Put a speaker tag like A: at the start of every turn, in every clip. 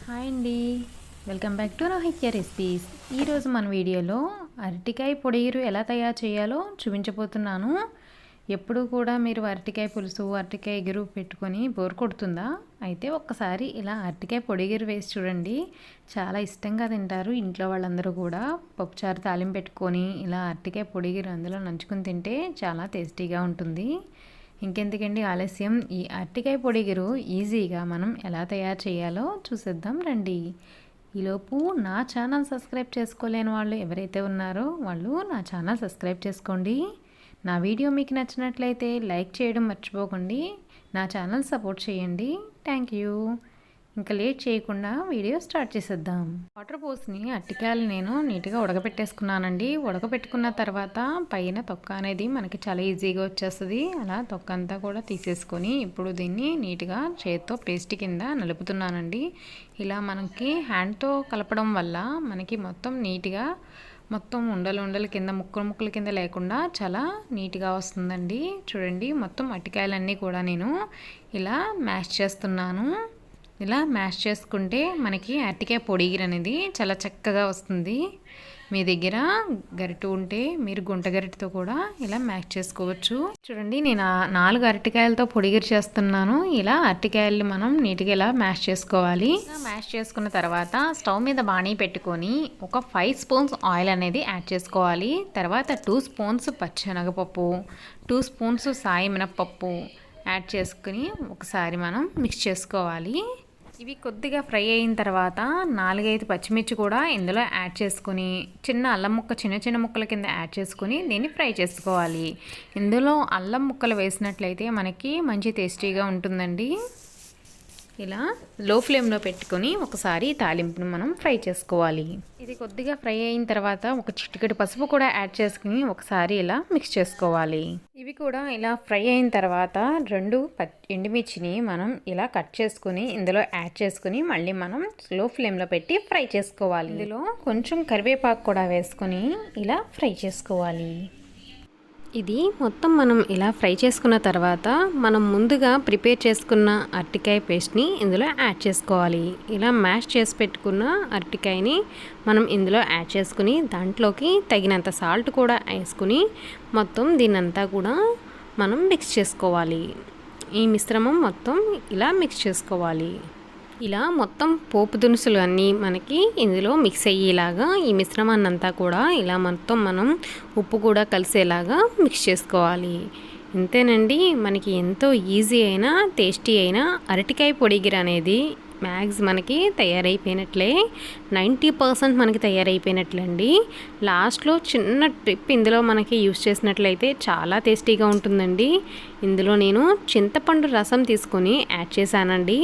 A: Hi అండి, welcome back to రోహిత్య recipes. ఈరోజు మన వీడియోలో అరటికాయ పొడిగిరు ఎలా తయారు చేయాలో చూపించబోతున్నాను. ఎప్పుడు కూడా మీరు అరటికాయ పులుసు, అరటికాయ ఎగురు పెట్టుకొని బోర్ కొడుతుందా? అయితే ఒక్కసారి ఇలా అరటికాయ పొడిగిరు వేసి చూడండి. చాలా ఇష్టంగా తింటారు ఇంట్లో వాళ్ళందరూ కూడా. పప్పుచారు తాలింపు పెట్టుకొని ఇలా అరటికాయ పొడిగిరు అందులో నంచుకొని తింటే చాలా టేస్టీగా ఉంటుంది. ఇంకెందుకండి ఆలస్యం, ఈ అరటికాయ పొడిగిరు ఈజీగా మనం ఎలా తయారు చేయాలో చూసేద్దాం రండి. ఈలోపు నా ఛానల్ సబ్స్క్రైబ్ చేసుకోలేని వాళ్ళు ఎవరైతే ఉన్నారో వాళ్ళు నా ఛానల్ సబ్స్క్రైబ్ చేసుకోండి. నా వీడియో మీకు నచ్చినట్లయితే లైక్ చేయడం మర్చిపోకండి. నా ఛానల్ సపోర్ట్ చేయండి. Thank you. ఇంకా లేట్ చేయకుండా వీడియో స్టార్ట్ చేసేద్దాం. వాటర్ పోస్ని అరటికాయలు నేను నీట్గా ఉడకపెట్టేసుకున్నానండి. ఉడకపెట్టుకున్న తర్వాత పైన తొక్క అనేది మనకి చాలా ఈజీగా వచ్చేస్తుంది. అలా తొక్క అంతా కూడా తీసేసుకొని ఇప్పుడు దీన్ని నీట్గా చేత్తో పేస్ట్ కింద నలుపుతున్నానండి. ఇలా మనకి హ్యాండ్తో కలపడం వల్ల మనకి మొత్తం నీట్గా మొత్తం ఉండలు కింద ముక్కల కింద లేకుండా చాలా నీట్గా వస్తుందండి. చూడండి, మొత్తం అరటికాయలన్నీ కూడా నేను ఇలా మ్యాష్ చేస్తున్నాను. ఇలా మ్యాష్ చేసుకుంటే మనకి అరటికాయ పొడిగిర అనేది చాలా చక్కగా వస్తుంది. మీ దగ్గర గరిటె ఉంటే మీరు గుంట గరిటెతో కూడా ఇలా మ్యాష్ చేసుకోవచ్చు. చూడండి, నేను 4 అరటికాయలతో పొడిగిర చేస్తున్నాను. ఇలా అరటికాయలు మనం నీట్గా ఇలా మ్యాష్ చేసుకోవాలి. మ్యాష్ చేసుకున్న తర్వాత స్టవ్ మీద బాణీ పెట్టుకొని ఒక 5 స్పూన్స్ ఆయిల్ అనేది యాడ్ చేసుకోవాలి. తర్వాత 2 స్పూన్స్ పచ్చెనగపప్పు, 2 స్పూన్స్ సాయి మినపప్పు యాడ్ చేసుకుని ఒకసారి మనం మిక్స్ చేసుకోవాలి. ఇవి కొద్దిగా ఫ్రై అయిన తర్వాత 4-5 పచ్చిమిర్చి కూడా ఇందులో యాడ్ చేసుకుని చిన్న అల్లం ముక్క చిన్న ముక్కల కింద యాడ్ చేసుకుని దీన్ని ఫ్రై చేసుకోవాలి. ఇందులో అల్లం ముక్కలు వేసినట్లయితే మనకి మంచి టేస్టీగా ఉంటుందండి. ఇలా లో ఫ్లేమ్లో పెట్టుకొని ఒకసారి తాలింపును మనం ఫ్రై చేసుకోవాలి. ఇది కొద్దిగా ఫ్రై అయిన తర్వాత ఒక చిటికెడు పసుపు కూడా యాడ్ చేసుకుని ఒకసారి ఇలా మిక్స్ చేసుకోవాలి. ఇవి కూడా ఇలా ఫ్రై అయిన తర్వాత 2 ఎండుమిర్చిని మనం ఇలా కట్ చేసుకుని ఇందులో యాడ్ చేసుకుని మళ్ళీ మనం లో ఫ్లేమ్లో పెట్టి ఫ్రై చేసుకోవాలి. ఇందులో కొంచెం కరివేపాకు కూడా వేసుకొని ఇలా ఫ్రై చేసుకోవాలి. ఇది మొత్తం మనం ఇలా ఫ్రై చేసుకున్న తర్వాత మనం ముందుగా ప్రిపేర్ చేసుకున్న అరటికాయ పేస్ట్ని ఇందులో యాడ్ చేసుకోవాలి. ఇలా మ్యాష్ చేసి పెట్టుకున్న అరటికాయని మనం ఇందులో యాడ్ చేసుకుని దాంట్లోకి తగినంత సాల్ట్ కూడా వేసుకుని మొత్తం దీన్నంతా కూడా మనం మిక్స్ చేసుకోవాలి. ఈ మిశ్రమం మొత్తం ఇలా మిక్స్ చేసుకోవాలి. ఇలా మొత్తం పోపు దినుసులు అన్నీ మనకి ఇందులో మిక్స్ అయ్యేలాగా ఈ మిశ్రమాన్ని అంతా కూడా ఇలా మొత్తం మనం ఉప్పు కూడా కలిసేలాగా మిక్స్ చేసుకోవాలి. ఇంతేనండి, మనకి ఎంతో ఈజీ అయినా టేస్టీ అయినా అరటికాయ పొడిగిర అనేది మ్యాక్స్ మనకి తయారైపోయినట్లే. 90% మనకి తయారైపోయినట్లే అండి. లాస్ట్లో చిన్న ట్రిప్ ఇందులో మనకి యూస్ చేసినట్లయితే చాలా టేస్టీగా ఉంటుందండి. ఇందులో నేను చింతపండు రసం తీసుకొని యాడ్ చేశానండి.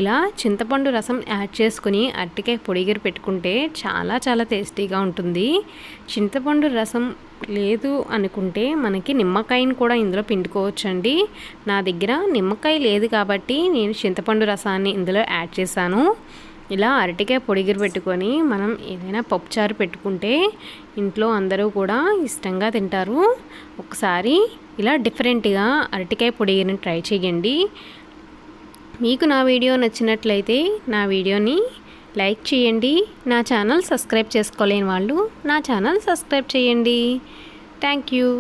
A: ఇలా చింతపండు రసం యాడ్ చేసుకుని అరటికాయ పొడిగిర పెట్టుకుంటే చాలా టేస్టీగా ఉంటుంది. చింతపండు రసం లేదు అనుకుంటే మనకి నిమ్మకాయని కూడా ఇందులో పిండుకోవచ్చండి. నా దగ్గర నిమ్మకాయ లేదు కాబట్టి నేను చింతపండు రసాన్ని ఇందులో యాడ్ చేశాను. ఇలా అరటికాయ పొడిగిర పెట్టుకొని మనం ఏదైనా పప్పుచారు పెట్టుకుంటే ఇంట్లో అందరూ కూడా ఇష్టంగా తింటారు. ఒకసారి ఇలా డిఫరెంట్గా అరటికాయ పొడిగిరని ట్రై చేయండి. మీకు నా వీడియో నచ్చినట్లయితే నా వీడియోని లైక్ చేయండి. నా ఛానల్ సబ్స్క్రైబ్ చేసుకోలేని వాళ్ళు నా ఛానల్ సబ్స్క్రైబ్ చేయండి. Thank you.